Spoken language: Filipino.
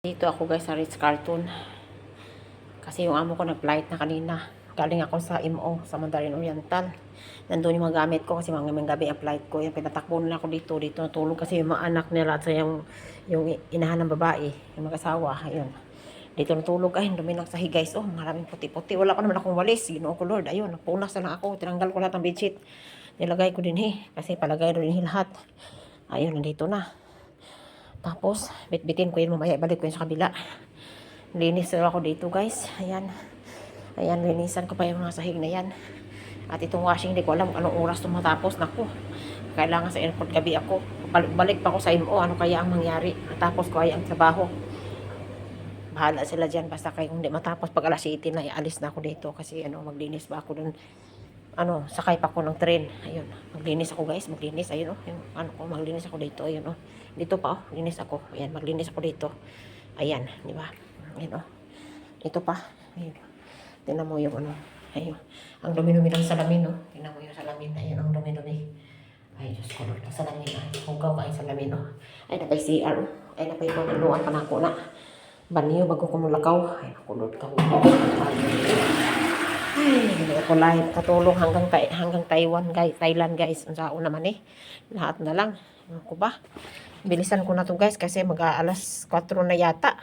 Dito ako guys sa Ritz-Carlton. Kasi yung amo ko nag-flight na kanina. Galing ako sa MO, sa Mandarin Oriental. Nandun yung mga gamit ko kasi mga gabi ang flight ko. Yan, pinatakbo na ako dito. Dito natulog kasi yung mga anak nila at yung inahan ng babae, yung mag-asawa. Ayun. Dito natulog. Ay, dumi ng sahi guys. Oh, maraming puti-puti. Wala pa naman akong walis. Ginoo ko Lord. Ayun, nagpunas na lang ako. Tinanggal ko lahat ng bedsheet. Nilagay ko din kasi palagay rin lahat. Ayun, nandito na. Tapos, bitbitin ko yun mamaya. Ibalik ko yun sa kabila. Linis na ako dito guys. Ayan. Ayan, linisan ko pa yung mga sahig na yan. At itong washing, hindi ko alam anong oras matapos. Naku, kailangan sa airport gabi ako. Balik pa ako sa MO. Ano kaya ang mangyari? Matapos ko ay ang trabaho. Bahala sila dyan. Basta kayo kung hindi matapos pag alas 7 na, ialis na ako dito. Kasi maglinis ba ako dun. Sakay pa ako ng train. Ayun, maglinis ako guys, maglinis. Ayun yung maglinis ako dito. Ayun dito pa linis ako. Ayan, maglinis ako dito. Ayan, di ba? Ayun dito pa. Ayun. Tingnan mo yung ayun. Ang dumi-dumi ng salamin, Tingnan mo yung salamin. Ayun, ang dumi-dumi. Ay, Diyos ko, Lord. Ang salamin, hugaw ka yung salamin, Ay, napay CR, Ay, napay pagkaluan pa na ako na. Baniyo, bago ko mulakaw. Ay, ako, Lord, ka. Ay, hindi ako live. Katulong hanggang Taiwan, guys. Thailand, guys. Ang sao naman Lahat na lang. Ako ba? Bilisan ko na to guys kasi mag-aalas 4 na yata.